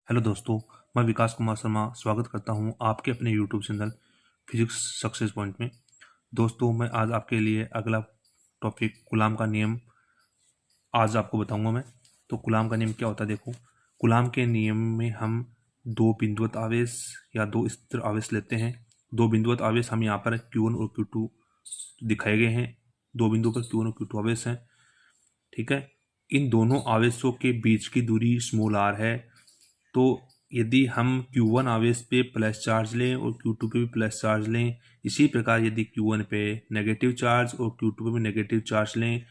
Hello दोस्तों, मैं विकास कुमार शर्मा स्वागत करता हूं आपके अपने YouTube channel physics success point में। दोस्तों, मैं आज आपके लिए अगला टॉपिक कूलाम का नियम आज आपको बताऊंगा मैं। तो कूलाम का नियम क्या होता है? देखो, कूलाम के नियम में हम दो बिंदुवत आवेश या दो स्थिर आवेश लेते हैं। दो बिंदुवत आवेश हम यहाँ पर Q1 और Q2 दिखाए गए हैं। दो बिंदु पर Q1 और Q2 आवेश हैं, ठीक है। इन दोनों आवेशों के बीच की दूरी स्मॉल r है। तो यदि हम Q1 आवेश पे प्लस चार्ज लें और Q2 पे भी प्लस चार्ज लें, इसी प्रकार यदि Q1 पे नेगेटिव चार्ज और Q2 पे भी नेगेटिव चार्ज लें,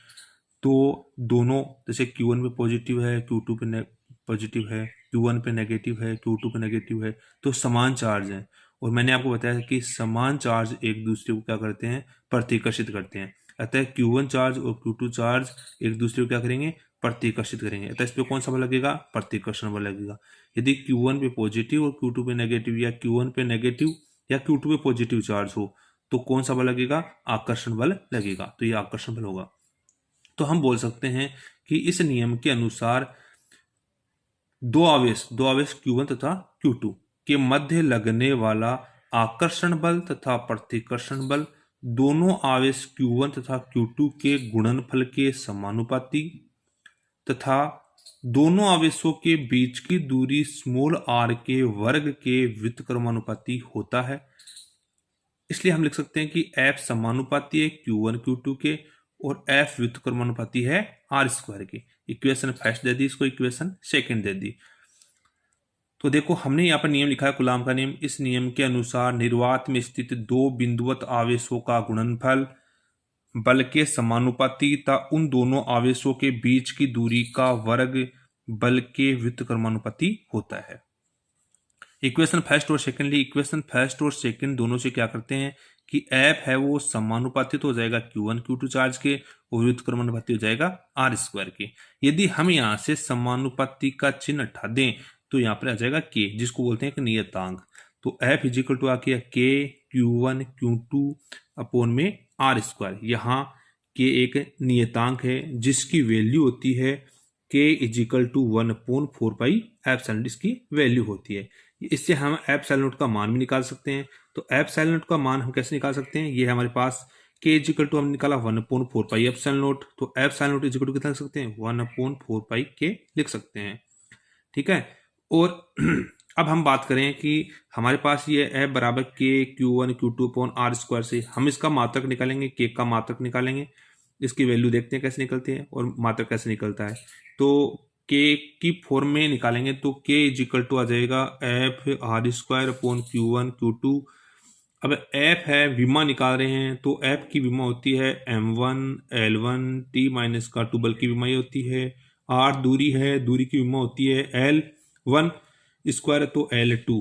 तो दोनों, जैसे Q1 पे पॉजिटिव है, Q2 पे पॉजिटिव है, Q1 पे नेगेटिव है, Q2 पे नेगेटिव है, तो समान चार्ज हैं। और मैंने आपको बताया कि समान चार्ज एक दूसरे को क्या करते हैं? प्रतिकर्षित करते हैं। अतः Q1 चार्ज और Q2 चार्ज एक दूसरे को क्या करेंगे? प्रतिकर्षित करेंगे। अतः इस पे कौन सा बल लगेगा? प्रतिकर्षण बल लगेगा। यदि Q1 पे पॉजिटिव और Q2 पे नेगेटिव, या Q1 पे नेगेटिव या Q2 पे पॉजिटिव चार्ज हो, तो कौन सा बल लगेगा? आकर्षण बल लगेगा। तो ये आकर्षण बल होगा। तो हम बोल सकते हैं कि इस नियम के अनुसार दो आवेश Q1 तथा Q2 के मध्य लगने वाला आकर्षण बल तथा प्रतिकर्षण बल दोनों आवेश Q1 तथा Q2 के गुणनफल के समानुपाती तथा दोनों आवेशों के बीच की दूरी स्मॉल r के वर्ग के व्युत्क्रमानुपाती होता है। इसलिए हम लिख सकते हैं कि F समानुपाती है Q1 Q2 के और F व्युत्क्रमानुपाती है r स्क्वायर के। इक्वेशन फर्स्ट दे दी, इसको इक्वेशन सेकंड दे दी। तो देखो, हमने यहाँ पर नियम लिखा है कूलाम का नियम। इस नियम के अनुसार निर्वात में स्थित दो बिंदुवत आवेशों का गुणनफल बल के समानुपाती तथा उन दोनों आवेशों के बीच की दूरी का वर्ग बल के व्युत्क्रमानुपाती होता है। इक्वेशन फर्स्ट और सेकंड दोनों से क्या करते हैं कि F है वो समानुपातित हो जाएगा Q1 Q2 चार्ज के और व्युत्क्रमानुपाती हो जाएगा r स्क्वायर के। यदि हम यहाँ से समानुपाती का चिन्ह हटा दें तो यहाँ पर आ जाएगा K, जिसको बोलते हैं एक नियतांक। तो F इजिकल टू आ गया K Q1 Q2 अपॉन में r स्क्वायर। यहाँ K एक नियतांक है जिसकी वैल्यू होती है K इजिकल टू 1/4 इसकी वैल्यू होती है। इससे हम एप्सिलॉन नॉट का मान भी निकाल सकते हैं। तो एप्सिलॉन नॉट का मान हम कैसे निकाल सकते हैं? ये हमारे पास K इजिकल टू हमने निकाला 1/4 एप्सिलॉन नॉट। तो एप्सिलॉन नॉट इजिकल टू कितना लिख सकते हैं? 1/4 K लिख सकते हैं, ठीक है। और अब हम बात करें कि हमारे पास ये F बराबर K Q1 Q2 upon r square से हम इसका मात्रक निकालेंगे, K का मात्रक निकालेंगे। इसकी वैल्यू देखते हैं कैसे निकलती है और मात्रक कैसे निकलता है। तो K की फॉर्म में निकालेंगे तो K इजिकल टू आ जाएगा F r square upon Q1 Q2। अब F है, विमा निकाल रहे हैं, तो F की विमा होती है M1 L1 T माइनस का 2 बल की विमा ये होती है। R दूरी है, दूरी की विमा होती है L1 स्क्वायर तो L2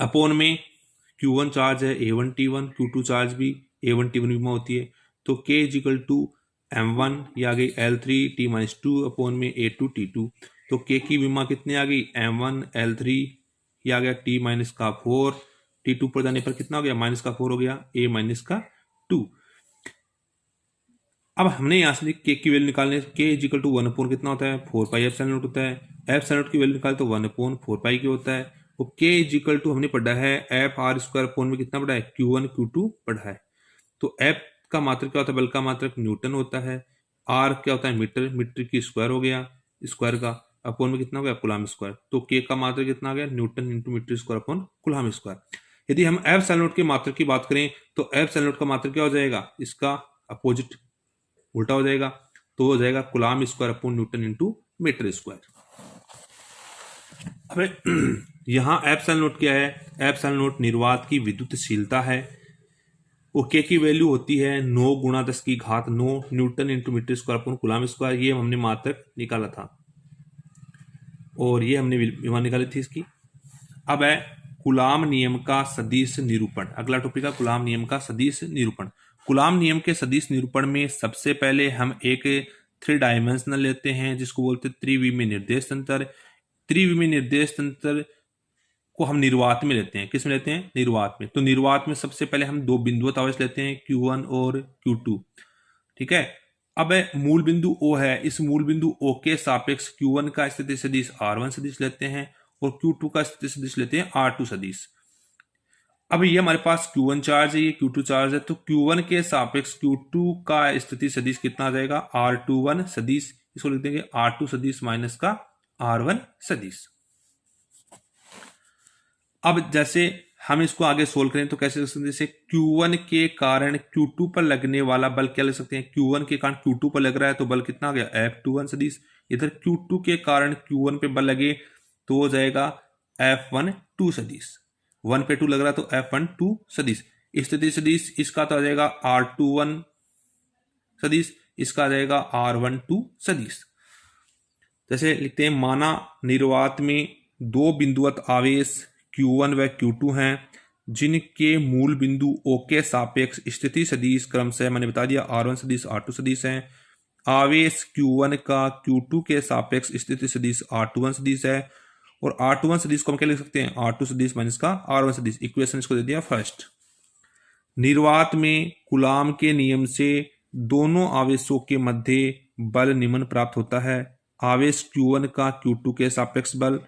अपॉन में Q1 चार्ज है A1 T1, Q2 चार्ज भी A1 T1 विमा होती है। तो K इजिकल टू M1 ये आ गई L3 T माइनस 2 अपॉन में A2 T2। तो K की विमा कितनी आ गई? M1 L3 ये आ गया T माइनस का 4, T2 पर जाने पर कितना हो गया? माइनस का 4 हो गया, A माइनस का 2। अब हमने यहाँ से K की वैल्यू निकालने, K इजिकल टू 1 अपॉन कितना होता है? 4 पाई एप्सिलॉन नॉट होता है। एप्सिलॉन नॉट की वैल्यू निकाले तो 1 अपॉन 4 पाई की होता है। तो K इजिकल टू हमने पढ़ा है F r स्क्वायर अपॉन में कितना पढ़ा है? Q1 Q2 पढ़ा है। तो F का मात्रक क्या होता है? बल का मात्रक न्यूटन होता है। R क्या होता है? मीटर, मीटर की स्क्वायर हो गया, स्क्वायर का अपॉन में कितना हो गया? Coulomb square. तो K का मात्रक कितना आ गया? Newton into metre square upon coulomb square. यदि हम एप्सिलॉन नॉट के मात्रक की बात करें तो एप्सिलॉन नॉट का मात्रक क्या हो जाएगा? इसका अपोजिट उल्टा हो जाएगा, तो हो जाएगा coulomb square upon newton into metre square. अब यहाँ एप्सिलॉन नॉट क्या है? एप्सिलॉन नॉट निर्वात की विद्युतशीलता है। ओके की वैल्यू होती है 9 गुणा 10 की घात 9 newton into metre square upon coulomb square. ये हमने मात्रक निकाला था और ये हमने विमा निकाली थी इसकी। अब है कूलाम नियम का सदिश निरूपण। अगला टॉपिक है कूलाम नियम का सदिश निरूपण। कूलाम नियम के सदिश निरूपण में सबसे पहले हम एक 3 डायमेंशनल लेते हैं जिसको बोलते हैं त्रिविमीय निर्देश तंत्र। त्रिविमीय निर्देश तंत्र को हम निर्वात में लेते हैं। किस में लेते हैं? निर्वात में। तो निर्वात में सबसे पहले हम दो बिंदुवत आवेश लेते हैं Q1 और Q2, ठीक है। अब मूल बिंदु O है, इस मूल बिंदु O के सापेक्ष Q1 का स्थिति सदिश R1 सदिश लेते हैं और Q2 का स्थिति सदिश लेते हैं R2 सदिश। अब ये हमारे पास Q1 चार्ज है, ये Q2 चार्ज है, तो Q1 के सापेक्ष Q2 का स्थिति सदिश कितना आ जाएगा, R21 सदिश, इसको लिख देंगे R2 सदिश माइनस का R1 सदिश। अब जैसे हम इसको आगे सोल्व करें तो कैसे लिख सकते हैं, जैसे Q1 के कारण Q2 पर लगने वाला बल क्या लिख सकते हैं, Q1 के कारण Q2 पर लग रहा है तो बल कितना आ गया, F21 सदिश। इधर Q2 के कारण Q1 पे बल लगे तो हो जाएगा F12 सदिश, 1 पे 2 लग रहा है तो F12 सदिश। स्थिति सदिश इसका तो आ जाएगा R21 सदिश, इसका आ जाएगा R12 सदिश। जैसे लिखते हैं, माना निर्वात में दो बिंदुवत आवेश Q1 व Q2 हैं जिनके मूल बिंदु O के सापेक्ष स्थिति सदिश क्रमशः मैंने बता दिया R1 सदिश R2 सदिश हैं। आवेश Q1 का Q2 के सापेक्ष स्थिति सदिश R21 सदिश है और R21 सदिश को हम क्या लिख सकते हैं, R2 सदिश माइनस का R1 सदिश। इक्वेशन इसको दे दिया फर्स्ट। निर्वात में कूलाम के नियम से दोनों आवेशों के मध्य बल निम्न प्राप्त होता है। आवेश Q1 का Q2 के सापेक्ष बल,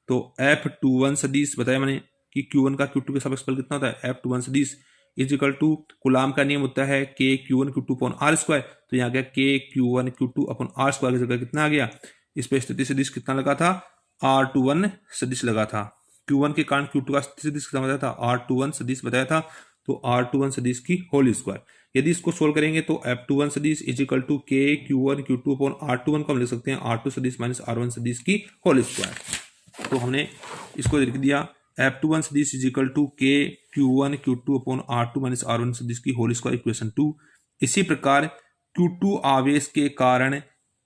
तो F21 सदिश बताया मैंने कि Q1 का Q2 के सापेक्ष बल कितना होता है, F21 सदिश इज इक्वल टू कूलाम का नियम होता है K Q1 Q2 upon R square, तो यहाँ गया K Q1 Q2 upon R square की जगह कितना आ गया, इस पे स्थिति सदिश कितना लगा था, R21 सदिश लगा था। Q1 के कारण Q2 का सदिश कितना बताया था, R21 सदिश बताया था, तो R21 सदिश की होल स्क्वायर। यदि इसको सोल्व करेंगे तो F21 सदिश is equal to K Q1 Q2 upon R21 को हम लिख सकते हैं R2 सदिश माइनस R1 सदिश की होल स्क्वायर। तो हमने इसको लिख दिया F21 सदिश is equal to K Q1 Q2 upon R2 minus R1 सदिश की होल स्क्वायर, इक्वेशन 2। इसी प्रकार Q2 आवेश के कारण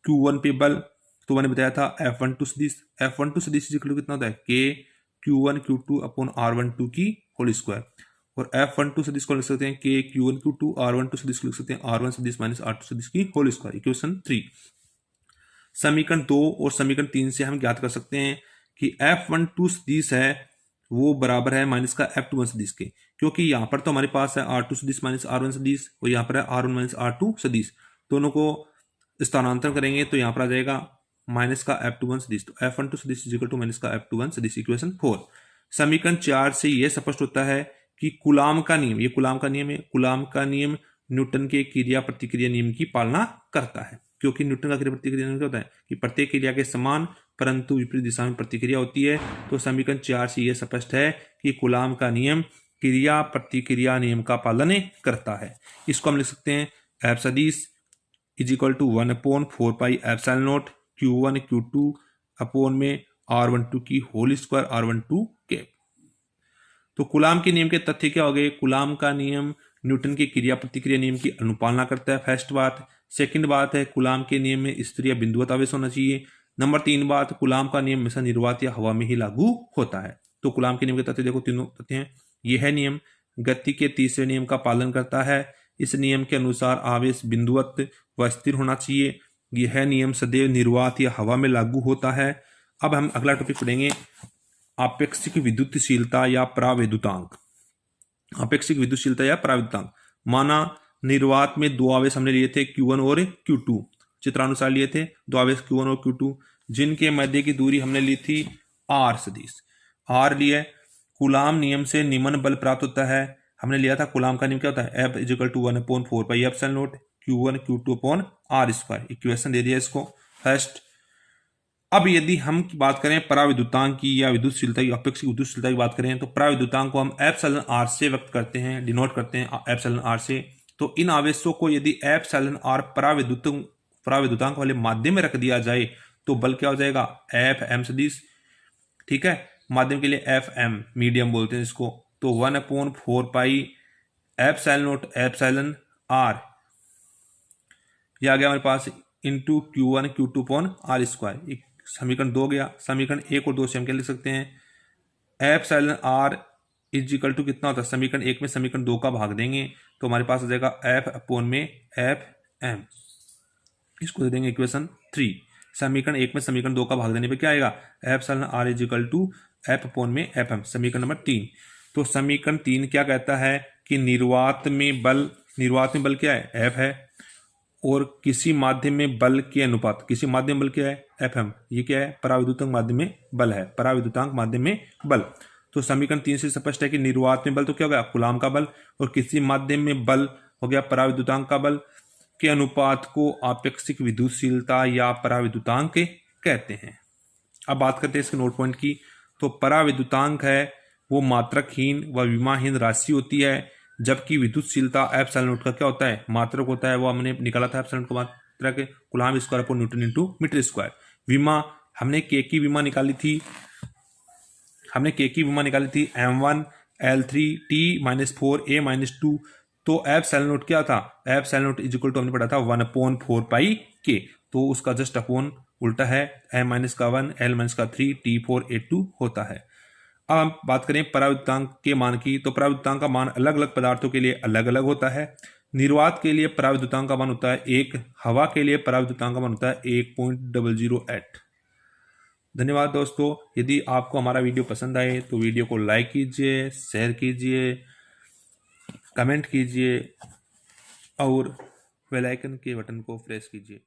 Q1 पे बल, तो मैंने बताया था F12 सदिश, F12 सदिश इज इक्वल टू कितना होता है, K Q1 Q2 upon R12 की होल स्क्वायर, और F12 सदिश को लिख सकते हैं K Q1 Q2, R12 सदिश को लिख सकते हैं R1 सदिश माइनस R2 सदिश की होल स्क्वायर, इक्वेशन 3। समीकरण 2 और समीकरण 3 से हम ज्ञात कर सकते हैं कि F12 सदिश है वो बराबर है माइनस का F21 सदिश के, क्योंकि यहाँ पर तो हमारे पास है R2 सदिश माइनस R1 सदिश और यहाँ पर है R1 माइनस R2 सदिश, दोनों को स्थानांतरण करेंगे तो यहाँ पर आ जाएगा माइनस का F21 सदिश, तो F12 सदिश इज इक्वल टू माइनस का F21 सदिश, इक्वेशन 4। समीकरण 4 से यह स्पष्ट होता है कि कूलाम का नियम, ये कूलाम का नियम है, कूलाम का नियम न्यूटन के क्रिया प्रतिक्रिया नियम की पालना करता है, क्योंकि न्यूटन का क्रिया प्रतिक्रिया नियम क्या होता है कि प्रत्येक क्रिया के समान परंतु विपरीत दिशा में प्रतिक्रिया होती है। तो समीकरण 4 से यह स्पष्ट है कि कूलाम का नियम क्रिया प्रतिक्रिया नियम का पालन करता है। इसको हम लिख सकते हैं F सदिश is equal to 1/4 epsilon naught Q1 Q2 upon में R12 की होल स्क्वायर R12 के। तो कूलाम के नियम के तथ्य क्या हो गए, कूलाम का नियम न्यूटन के क्रिया प्रतिक्रिया नियम की अनुपालना करता है, फर्स्ट बात। सेकंड बात है कूलाम के नियम में स्थिर या बिंदुवत आवेश होना चाहिए। नंबर 3 बात, कूलाम का नियम हमेशा निर्वात या हवा में ही लागू होता है। तो कूलाम के नियम के तथ्य देखो, तीनों तथ्य हैं। यह नियम गति के तीसरे नियम का पालन करता है। इस नियम के अनुसार आवेश बिंदुवत व स्थिर होना चाहिए। यह नियम सदैव निर्वात या हवा में लागू होता है। अब हम अगला टॉपिक पढ़ेंगे, आपेक्षिक विद्युतशीलता या प्रावैद्युतांक। आपेक्षिक विद्युतशीलता या प्रावैद्युतांक, माना निर्वात में दो आवेश हमने लिए थे Q1 और Q2, चित्रानुसार लिए थे दो आवेश Q1 और Q2, जिनके मध्य की दूरी हमने ली थी R सदिश, R लिए। कूलाम नियम से निम्न बल प्राप्त होता है। हमने लिया था कूलाम का नियम क्या होता है, F is equal to 1/4 epsilon naught Q1 Q2 upon R square, equation दे दिया इसको फर्स्ट। अब यदि हम बात करें पराविद्युतांक की या विद्युतशीलता की, आपेक्षिक विद्युतशीलता की बात करें, तो पराविद्युतांक को हम एप्सिलॉन R से व्यक्त करते हैं, डिनोट करते हैं एप्सिलॉन R से। तो इन आवेशों को यदि एप्सिलॉन R पराविद्युतांक वाले माध्यम में रख दिया जाए तो बल क्या हो जाएगा, Fm सदिश, ठीक है, माध्यम के लिए Fm मीडियम बोलते हैं इसको। तो 1/4 एप्सिलॉन R यह आ गया हमारे पास into Q1 Q2 upon R square, समीकरण 2 गया। समीकरण 1 और 2 से हम क्या लिख सकते हैं, epsilon R is equal to कितना होता है, समीकरण 1 में समीकरण 2 का भाग देंगे तो हमारे पास आ जाएगा F अपॉन में Fm, इसको दे देंगे इक्वेशन 3। समीकरण 1 में समीकरण 2 का भाग देने पे क्या आएगा, epsilon R is equal to F upon में Fm, समीकरण नंबर 3। तो समीकरण 3 क्या कहता है कि निर्वात में बल क्या है, F है, और किसी माध्यम में बल के अनुपात, किसी माध्यम बल क्या है, Fm, ये क्या है, पराविद्युतांक माध्यम में बल है, पराविद्युतांक माध्यम में बल। तो समीकरण 3 से स्पष्ट है कि निर्वात में बल तो क्या हो गया, कूलाम का बल, और किसी माध्यम में बल हो गया पराविद्युतांक का बल, के अनुपात को आपेक्षिक विद्युतशीलता या पराविद्युतांक कहते हैं। अब बात करते हैं इसके नोट पॉइंट की। तो पराविद्युतांक है वो मात्रकहीन व विमाहीन राशि होती है, जबकि विद्युतशीलता एप्सिलॉन नॉट का क्या होता है, मात्रक होता है। वो हमने निकाला था एप्सिलॉन को मात्रक coulomb square upon newton into metre square. विमा हमने के की विमा निकाली थी, m1 L3 T-4 A-2। तो एप्सिलॉन नॉट क्या था, epsilon naught is equal to हमने पढ़ा था 1/4 पाई के, तो उसका जस्ट अपॉन उल्टा है, m-1 L-3 T-4 A-2 होता है। अब हम बात करें पराविद्युतांक के मान की। तो पराविद्युतांक का मान अलग अलग पदार्थों के लिए अलग अलग होता है। निर्वात के लिए पराविद्युतांक का मान होता है 1, हवा के लिए पराविद्युतांक का मान होता है 1.008। धन्यवाद दोस्तों। यदि आपको हमारा वीडियो पसंद आए तो वीडियो को लाइक कीजिए, शेयर कीजिए, कमेंट कीजिए और बेल आइकन के बटन को प्रेस कीजिए।